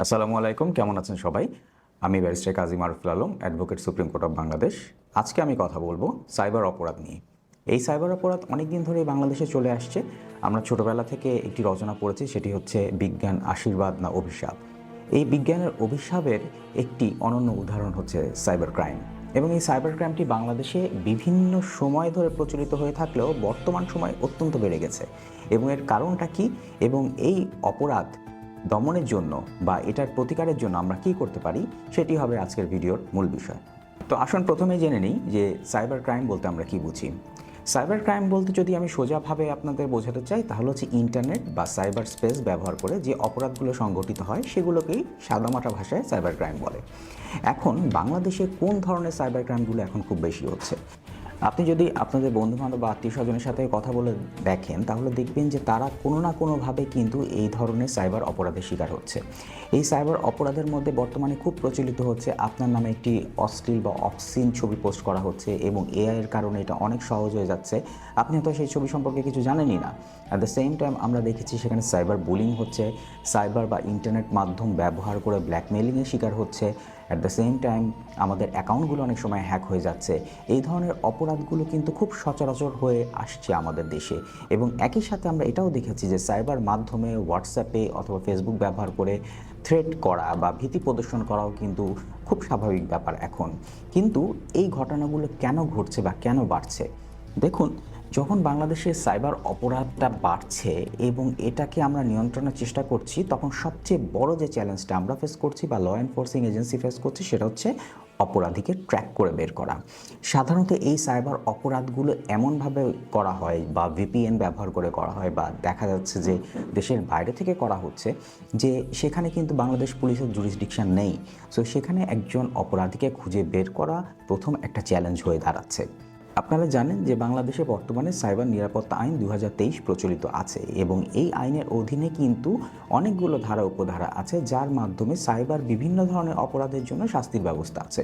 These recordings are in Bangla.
আসসালামু আলাইকুম, কেমন আছেন সবাই? আমি barrister Kazi Maruful Alam, advocate, supreme court of Bangladesh. আজকে আমি কথা বলবো সাইবার অপরাধ নিয়ে। এই সাইবার অপরাধ অনেক দিন ধরেই বাংলাদেশে চলে আসছে। আমরা ছোটবেলা থেকে একটি রচনা পড়েছি, সেটি হচ্ছে বিজ্ঞান আশীর্বাদ না অভিশাপ। এই বিজ্ঞানের অভিশাপের একটি অনন্য উদাহরণ হচ্ছে সাইবার ক্রাইম। এবং এই সাইবার ক্রাইমটি বাংলাদেশে বিভিন্ন সময় ধরে প্রচলিত হয়ে থাকলেও বর্তমান সময়ে অত্যন্ত বেড়ে গেছে। এবং এর কারণটা কি, এবং এই অপরাধ দমনের জন্য বা এটার প্রতিকারের জন্য আমরা কি করতে পারি, সেটি হবে আজকের ভিডিওর মূল বিষয়। তো আসুন প্রথমেই জেনে নিই যে সাইবার ক্রাইম বলতে আমরা কি বুঝি। সাইবার ক্রাইম বলতে যদি আমি সোজাভাবে আপনাদের বোঝাতে চাই, তাহলে হচ্ছে ইন্টারনেট বা সাইবার স্পেস ব্যবহার করে যে অপরাধগুলো সংঘটিত হয় সেগুলোকেই সাদামাটা ভাষায় সাইবার ক্রাইম বলে। এখন বাংলাদেশে কোন ধরনের সাইবার ক্রাইমগুলো এখন খুব বেশি হচ্ছে? আপনি যদি আপনাদের বন্ধুবান্ধব বা আত্মীয় স্বজনের সাথে কথা বলে দেখেন, তাহলে দেখবেন যে তারা কোনো না কোনোভাবে কিন্তু এই ধরনের সাইবার অপরাধের শিকার হচ্ছে। এই সাইবার অপরাধের মধ্যে বর্তমানে খুব প্রচলিত হচ্ছে আপনার নামে একটি অশ্লীল বা অবসিন ছবি পোস্ট করা হচ্ছে, এবং এআই এর কারণে এটা অনেক সহজ হয়ে যাচ্ছে। আপনি হয়তো সেই ছবি সম্পর্কে কিছু জানেনই না। অ্যাট দ্য সেম টাইম আমরা দেখেছি সেখানে সাইবার বুলিং হচ্ছে, সাইবার বা ইন্টারনেট মাধ্যম ব্যবহার করে ব্ল্যাকমেলিংয়ের শিকার হচ্ছে। অ্যাট দ্য সেম টাইম আমাদের অ্যাকাউন্টগুলো অনেক সময় হ্যাক হয়ে যাচ্ছে। এই ধরনের অপরাধগুলো কিন্তু খুব সচরাচর হয়ে আসছে আমাদের দেশে। এবং একই সাথে আমরা এটাও দেখেছি যে সাইবার মাধ্যমে হোয়াটসঅ্যাপে অথবা ফেসবুক ব্যবহার করে থ্রেট করা বা ভীতি প্রদর্শন করাও কিন্তু খুব স্বাভাবিক ব্যাপার এখন। কিন্তু এই ঘটনাগুলো কেন ঘটছে বা কেন বাড়ছে? দেখুন, যখন বাংলাদেশে সাইবার অপরাধটা বাড়ছে এবং এটাকে আমরা নিয়ন্ত্রণের চেষ্টা করছি, তখন সবচেয়ে বড় যে চ্যালেঞ্জটা আমরা ফেস করছি বা ল এনফোর্সিং এজেন্সি ফেস করছে, সেটা হচ্ছে অপরাধীকে ট্র্যাক করে বের করা। সাধারণত এই সাইবার অপরাধগুলো এমনভাবে করা হয় বা ভিপিএন ব্যবহার করে করা হয়, বা দেখা যাচ্ছে যে দেশের বাইরে থেকে করা হচ্ছে, যে সেখানে কিন্তু বাংলাদেশ পুলিশের জুরিসডিকশন নেই। সো সেখানে একজন অপরাধীকে খুঁজে বের করা প্রথম একটা চ্যালেঞ্জ হয়ে দাঁড়াচ্ছে। আপনারা জানেন যে বাংলাদেশে বর্তমানে সাইবার নিরাপত্তা আইন 2023 প্রচলিত আছে, এবং এই আইনের অধীনে কিন্তু অনেকগুলো ধারা উপধারা আছে যার মাধ্যমে সাইবার বিভিন্ন ধরনের অপরাধের জন্য শাস্তির ব্যবস্থা আছে।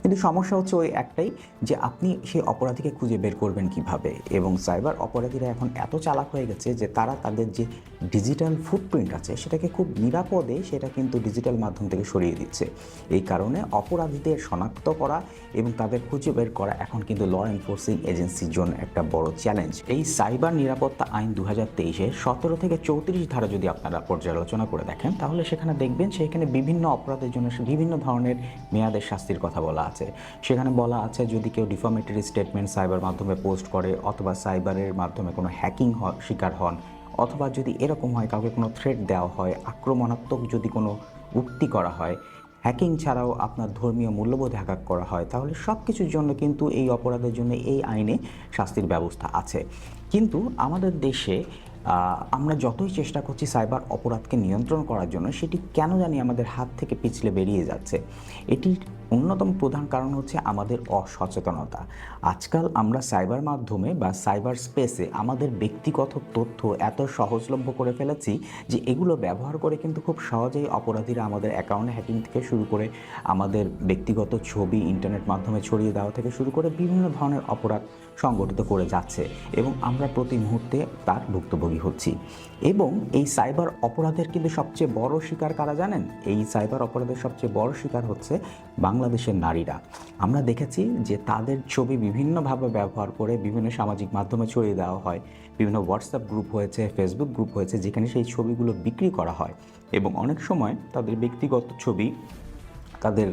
কিন্তু সমস্যা হচ্ছে ওই একটাই, যে আপনি সেই অপরাধীকে খুঁজে বের করবেন কিভাবে। এবং সাইবার অপরাধীরা এখন এত চালাক হয়ে গেছে যে তারা তাদের যে ডিজিটাল ফুটপ্রিন্ট আছে সেটাকে খুব নিরাপদে সেটা কিন্তু ডিজিটাল মাধ্যম থেকে সরিয়ে দিচ্ছে। এই কারণে অপরাধীদের শনাক্ত করা এবং তাদের খুঁজে বের করা এখন কিন্তু ল এনফোর্সিং এজেন্সির জন্য একটা বড় চ্যালেঞ্জ। এই সাইবার নিরাপত্তা আইন 2023-এর 17 থেকে 34 ধারা যদি আপনারা পর্যালোচনা করে দেখেন, তাহলে সেখানে দেখবেন সেখানে বিভিন্ন অপরাধের জন্য বিভিন্ন ধরনের মেয়াদের শাস্তির কথা বলা আছে। সেখানে বলা আছে, যদি কেউ ডিফামেটরি স্টেটমেন্ট সাইবার মাধ্যমে পোস্ট করে, অথবা সাইবারের মাধ্যমে কোনো হ্যাকিং শিকার হন, অথবা যদি এরকম হয় কাউকে কোনো থ্রেট দেওয়া হয়, আক্রমণাত্মক যদি কোনো উক্তি করা হয়, হ্যাকিং ছাড়াও আপনার ধর্মীয় মূল্যবোধে আঘাত করা হয়, তাহলে সব কিছুর জন্য কিন্তু এই অপরাধের জন্য এই আইনে শাস্তির ব্যবস্থা আছে। কিন্তু আমাদের দেশে আমরা যতই চেষ্টা করছি সাইবার অপরাধকে নিয়ন্ত্রণ করার জন্য, সেটি কেন জানি আমাদের হাত থেকে পিছলে বেরিয়ে যাচ্ছে। এটির অন্যতম প্রধান কারণ হচ্ছে আমাদের অসচেতনতা। আজকাল আমরা সাইবার মাধ্যমে বা সাইবার স্পেসে আমাদের ব্যক্তিগত তথ্য এত সহজলভ্য করে ফেলেছি যে এগুলো ব্যবহার করে কিন্তু খুব সহজেই অপরাধীরা আমাদের অ্যাকাউন্ট হ্যাকিং থেকে শুরু করে আমাদের ব্যক্তিগত ছবি ইন্টারনেট মাধ্যমে ছড়িয়ে দেওয়া থেকে শুরু করে বিভিন্ন ধরনের অপরাধ সংগঠিত করে যাচ্ছে, এবং আমরা প্রতি মুহূর্তে তার ভুক্তভোগী হচ্ছি। এবং এই সাইবার অপরাধের কিন্তু সবচেয়ে বড় শিকার কারা জানেন? এই সাইবার অপরাধের সবচেয়ে বড় শিকার হচ্ছে বাংলাদেশের নারীরা। আমরা দেখেছি যে তাদের ছবি বিভিন্নভাবে ব্যবহার করে বিভিন্ন সামাজিক মাধ্যমে ছড়িয়ে দেওয়া হয়। বিভিন্ন হোয়াটসঅ্যাপ গ্রুপ হয়েছে, ফেসবুক গ্রুপ হয়েছে, যেখানে সেই ছবিগুলো বিক্রি করা হয়, এবং অনেক সময় তাদের ব্যক্তিগত ছবি তাদের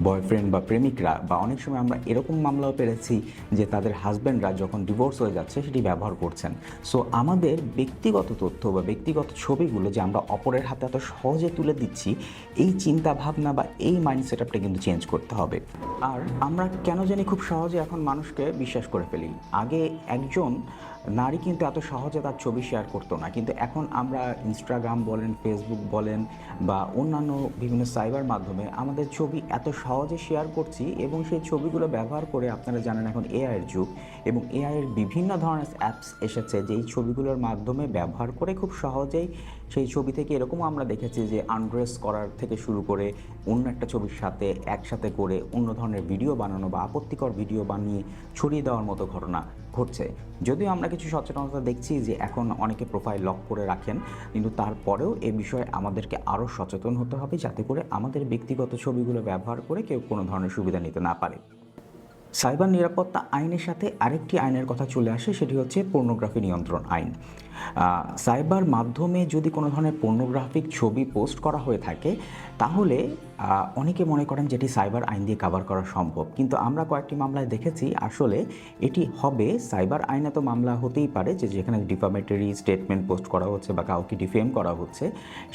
বয়ফ্রেন্ড বা প্রেমিকরা, বা অনেক সময় আমরা এরকম মামলাও পেরেছি যে তাদের হাজব্যান্ডরা যখন ডিভোর্স হয়ে যাচ্ছে সেটি ব্যবহার করছেন। সো আমাদের ব্যক্তিগত তথ্য বা ব্যক্তিগত ছবিগুলো যে আমরা অপরের হাতে এত সহজে তুলে দিচ্ছি, এই চিন্তা ভাবনা বা এই মাইন্ড সেটআপটা কিন্তু চেঞ্জ করতে হবে। আর আমরা কেন জানি খুব সহজে এখন মানুষকে বিশ্বাস করে ফেলি। আগে একজন নারী কিন্তু এত সহজে তার ছবি শেয়ার করতো না, কিন্তু এখন আমরা ইনস্টাগ্রাম বলেন, ফেসবুক বলেন, বা অন্যান্য বিভিন্ন সাইবার মাধ্যমে আমাদের ছবি এত সহজে শেয়ার করছি, এবং সেই ছবিগুলো ব্যবহার করে, আপনারা জানেন এখন এআইয়ের যুগ, এবং এআইয়ের বিভিন্ন ধরনের অ্যাপস এসেছে যেই ছবিগুলোর মাধ্যমে ব্যবহার করে খুব সহজেই সেই ছবি থেকে এরকমও আমরা দেখেছি যে আনড্রেস করার থেকে শুরু করে অন্য একটা ছবির সাথে একসাথে করে অন্য ধরনের ভিডিও বানানো বা আপত্তিকর ভিডিও বানিয়ে ছড়িয়ে দেওয়ার মতো ঘটনা ঘটছে। যদিও আমরা কিছু সচেতনতা দেখছি যে এখন অনেকে প্রোফাইল লক করে রাখেন, কিন্তু তারপরেও এ বিষয়ে আমাদেরকে আরও সচেতন হতে হবে যাতে করে আমাদের ব্যক্তিগত ছবিগুলো ব্যবহার করে কেউ কোনো ধরনের সুবিধা নিতে না পারে। সাইবার নিরাপত্তা আইনের সাথে আরেকটি আইনের কথা চলে আসে, সেটি হচ্ছে পর্নোগ্রাফি নিয়ন্ত্রণ আইন। সাইবার মাধ্যমে যদি কোনো ধরনের পর্নোগ্রাফিক ছবি পোস্ট করা হয়ে থাকে তাহলে অনেকে মনে করেন যেটি সাইবার আইন দিয়ে কভার করা সম্ভব, কিন্তু আমরা কয়েকটি মামলায় দেখেছি আসলে এটি হবে সাইবার আইনে তো মামলা হতেই পারে যে যেখানে ডিফামেটরি স্টেটমেন্ট পোস্ট করা হচ্ছে বা কাউকে ডিফেম করা হচ্ছে,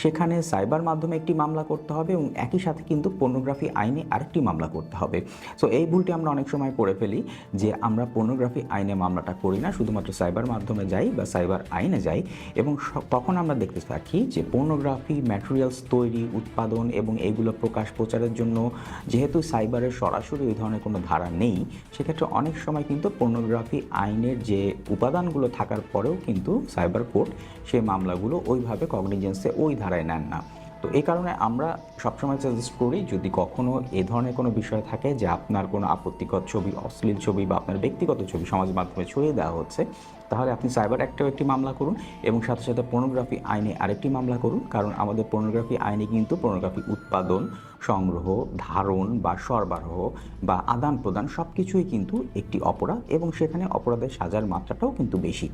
সেখানে সাইবার মাধ্যমে একটি মামলা করতে হবে এবং একই সাথে কিন্তু পর্নোগ্রাফি আইনে আরেকটি মামলা করতে হবে। সো এই ভুলটি আমরা অনেক সময় করে ফেলি যে আমরা পর্নোগ্রাফি আইনে মামলাটা করি না, শুধুমাত্র সাইবার মাধ্যমে যাই বা সাইবার আইনে যাই এবং তখন আমরা দেখতে থাকি যে পর্নোগ্রাফি ম্যাটেরিয়ালস তৈরি, উৎপাদন এবং এগুলো প্রকাশ প্রচারের জন্য যেহেতু সাইবারের সরাসরি ওই ধরনের কোনো ধারা নেই, সেক্ষেত্রে অনেক সময় কিন্তু পর্নোগ্রাফি আইনের যে উপাদানগুলো থাকার পরেও কিন্তু সাইবার কোর্ট সেই মামলাগুলো ওইভাবে কগনিজেন্সে ওই ধারায় নেন না। তো এই কারণে আমরা সবসময় সাজেস্ট করি যদি কখনও এ ধরনের কোনো বিষয় থাকে যে আপনার কোনো আপত্তিকর ছবি, অশ্লীল ছবি বা আপনার ব্যক্তিগত ছবি সমাজ মাধ্যমে ছড়িয়ে দেওয়া হচ্ছে, তাহলে আপনি সাইবার অ্যাক্টেও একটি মামলা করুন এবং সাথে সাথে পর্নোগ্রাফি আইনে আরেকটি মামলা করুন, কারণ আমাদের পর্নোগ্রাফি আইনে কিন্তু পর্নোগ্রাফি উৎপাদন, সংগ্রহ, ধারণ বা সরবরাহ বা আদান প্রদান সব কিছুই কিন্তু একটি অপরাধ এবং সেখানে অপরাধের সাজার মাত্রাটাও কিন্তু বেশি।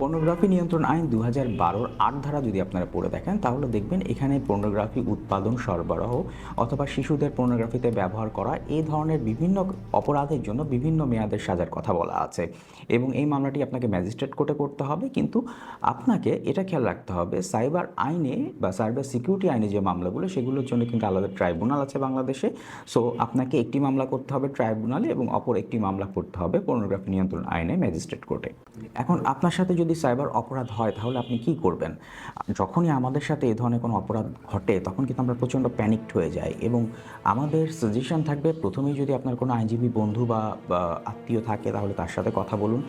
পর্নোগ্রাফি নিয়ন্ত্রণ আইন 2012-র 8 ধারা যদি আপনারা পড়ে দেখেন তাহলে দেখবেন এখানে পর্নোগ্রাফি উৎপাদন, সরবরাহ অথবা শিশুদের পর্নোগ্রাফিতে ব্যবহার করা এই ধরনের বিভিন্ন অপরাধের জন্য বিভিন্ন মেয়াদের সাজার কথা বলা আছে এবং এই মামলাটি আপনাকে ম্যাজিস্ট্রেট কোর্টে করতে হবে। কিন্তু আপনাকে এটা খেয়াল রাখতে হবে সাইবার আইনে বা সাইবার সিকিউরিটি আইনে যে মামলাগুলো সেগুলোর জন্য কিন্তু আলাদা ট্রাইব্যুনাল আছে বাংলাদেশে। সো আপনাকে একটি মামলা করতে হবে ট্রাইব্যুনালে এবং অপর একটি মামলা করতে হবে পর্নোগ্রাফি নিয়ন্ত্রণ আইনে ম্যাজিস্ট্রেট কোর্টে। এখন আপনার সাথে যদি সাইবার অপরাধ হয় তাহলে আপনি কি করবেন? যখনই আমাদের সাথে এই ধরনের কোনো অপরাধ ঘটে তখন কিন্তু আমরা প্রচণ্ড প্যানিকড হয়ে যাই এবং আমাদের সাজেশন থাকবে প্রথমেই যদি আপনার কোনো আইনজীবী বন্ধু বা আত্মীয় থাকে তাহলে তার সাথে কথা বলুন,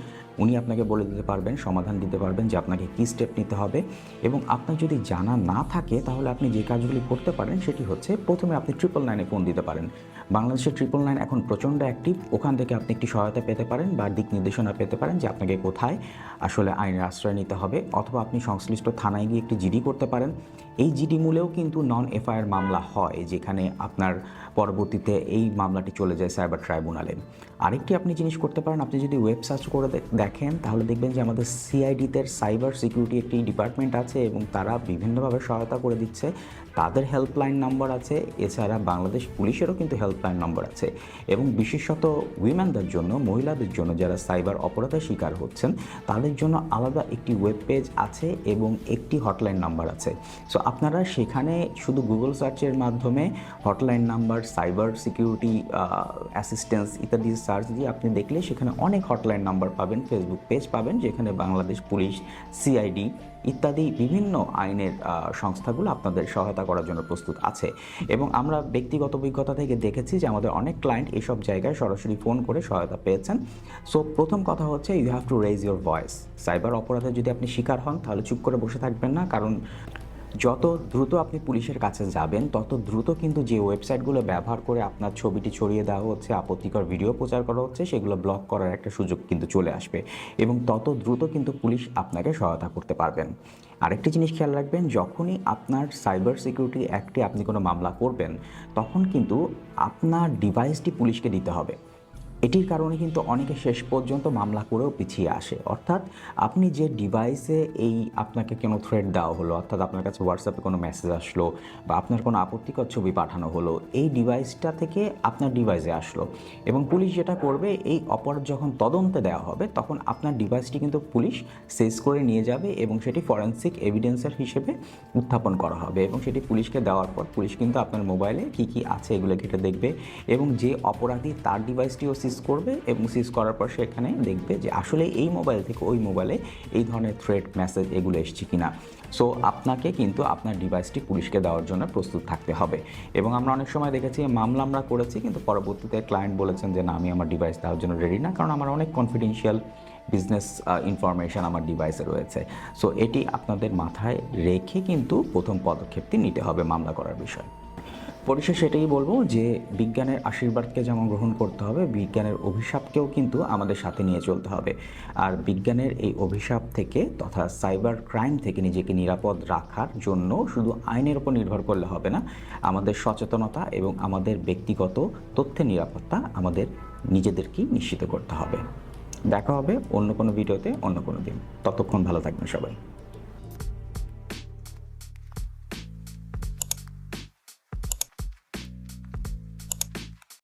উনি আপনাকে বলে দিতে পারবেন, সমাধান দিতে পারবেন যে আপনাকে কী স্টেপ নিতে হবে। এবং আপনার যদি জানা না থাকে তাহলে আপনি যে কাজগুলি করতে পারেন সেটি হচ্ছে প্রথমে আপনি 999-এ ফোন দিতে পারেন। বাংলাদেশের 999 এখন প্রচণ্ড অ্যাক্টিভ, ওখান থেকে আপনি একটি সহায়তা পেতে পারেন বা দিক নির্দেশনা পেতে পারেন যে আপনাকে কোথায় আসলে আইনের আশ্রয় নিতে হবে, অথবা আপনি সংশ্লিষ্ট থানায় গিয়ে একটি জিডি করতে পারেন। এই জিডি মূলেও কিন্তু নন এফআইআর মামলা হয় যেখানে আপনার পরবর্তীতে এই মামলাটি চলে যায় সাইবার ট্রাইব্যুনালে। আরেকটি আপনি জিনিস করতে পারেন, আপনি যদি ওয়েব সার্চ করে দেখেন তাহলে দেখবেন যে আমাদের সিআইডিতে সাইবার সিকিউরিটি একটি ডিপার্টমেন্ট আছে এবং তারা বিভিন্নভাবে সহায়তা করে দিচ্ছে। তাদের হেল্পলাইন নম্বর আছে, এছাড়া বাংলাদেশ পুলিশেরও কিন্তু হেল্পলাইন নম্বর আছে এবং বিশেষত উইমেনদের জন্য, মহিলাদের জন্য যারা সাইবার অপরাধের শিকার হচ্ছেন তাদের জন্য আলাদা একটি ওয়েব পেজ আছে এবং একটি হটলাইন নাম্বার আছে। সো আপনারা সেখানে শুধু গুগল সার্চের মাধ্যমে hotline number, cyber security assistance ইত্যাদি সার্চ দিয়ে আপনি দেখলে সেখানে অনেক হটলাইন নাম্বার পাবেন, ফেসবুক পেজ পাবেন যেখানে বাংলাদেশ পুলিশ, সিআইডি ইত্যাদি বিভিন্ন আইনের সংস্থাগুলো আপনাদের সহায়তা করার জন্য প্রস্তুত আছে। এবং আমরা ব্যক্তিগত অভিজ্ঞতা থেকে দেখেছি যে আমাদের অনেক ক্লায়েন্ট এসব জায়গায় সরাসরি ফোন করে সহায়তা পেয়েছেন। সো প্রথম কথা হচ্ছে you have to raise your voice. Cyber অপরাধে যদি আপনি শিকার হন তাহলে চুপ করে বসে থাকবেন না, কারণ যত দ্রুত আপনি পুলিশের কাছে যাবেন তত দ্রুত কিন্তু যে ওয়েবসাইটগুলো ব্যবহার করে আপনার ছবিটি ছড়িয়ে দেওয়া হচ্ছে, আপত্তিকর ভিডিও প্রচার করা হচ্ছে, সেগুলো ব্লক করার একটা সুযোগ কিন্তু চলে আসবে এবং তত দ্রুত কিন্তু পুলিশ আপনাকে সহায়তা করতে পারবেন। আরেকটি জিনিস খেয়াল রাখবেন, যখনই আপনার সাইবার সিকিউরিটি অ্যাক্টে আপনি কোনো মামলা করবেন তখন কিন্তু আপনার ডিভাইসটি পুলিশকে দিতে হবে। এটির কারণে কিন্তু অনেকে শেষ পর্যন্ত মামলা করেও পিছিয়ে আসে। অর্থাৎ আপনি যে ডিভাইসে আপনাকে কোনো থ্রেট দেওয়া হলো, অর্থাৎ আপনার কাছে হোয়াটসঅ্যাপে কোনো মেসেজ আসলো বা আপনার কোনো আপত্তিকর ছবি পাঠানো হলো, এই ডিভাইসটা থেকে আপনার ডিভাইসে আসলো এবং পুলিশ যেটা করবে, এই অপরাধ যখন তদন্তে দেওয়া হবে তখন আপনার ডিভাইসটি কিন্তু পুলিশ সেজ করে নিয়ে যাবে এবং সেটি ফরেনসিক এভিডেন্সের হিসেবে উত্থাপন করা হবে এবং সেটি পুলিশকে দেওয়ার পর পুলিশ কিন্তু আপনার মোবাইলে কী কী আছে এগুলো ঘেঁটে দেখবে এবং যে অপরাধী তার ডিভাইসটিও সিজ করবে এবং সিজ করার পর সেখানে দেখবে যে আসলে এই মোবাইল থেকে ওই মোবাইলে এই ধরনের থ্রেট মেসেজ এগুলো এসছে কিনা। সো আপনাকে কিন্তু আপনার ডিভাইসটি পুলিশকে দেওয়ার জন্য প্রস্তুত থাকতে হবে। এবং আমরা অনেক সময় দেখেছি মামলা আমরা করেছি কিন্তু পরবর্তীতে ক্লায়েন্ট বলেছেন যে না, আমি আমার ডিভাইস দেওয়ার জন্য রেডি না, কারণ আমার অনেক কনফিডেন্সিয়াল বিজনেস ইনফরমেশন আমার ডিভাইসে রয়েছে। সো এটি আপনাদের মাথায় রেখে কিন্তু প্রথম পদক্ষেপটি নিতে হবে মামলা করার বিষয়। পরিশেষে এটাই বলবো যে বিজ্ঞানের আশীর্বাদকে যেমন গ্রহণ করতে হবে, বিজ্ঞানের অভিশাপকেও কিন্তু আমাদের সাথে নিয়ে চলতে হবে। আর বিজ্ঞানের এই অভিশাপ থেকে তথা সাইবার ক্রাইম থেকে নিজেকে নিরাপদ রাখার জন্য শুধু আইনের উপর নির্ভর করলে হবে না, আমাদের সচেতনতা এবং আমাদের ব্যক্তিগত তথ্যের নিরাপত্তা আমাদের নিজেদেরকেই নিশ্চিত করতে হবে। দেখা হবে অন্য কোনো ভিডিওতে অন্য কোনো দিন। ততক্ষণ ভালো থাকবেন সবাই।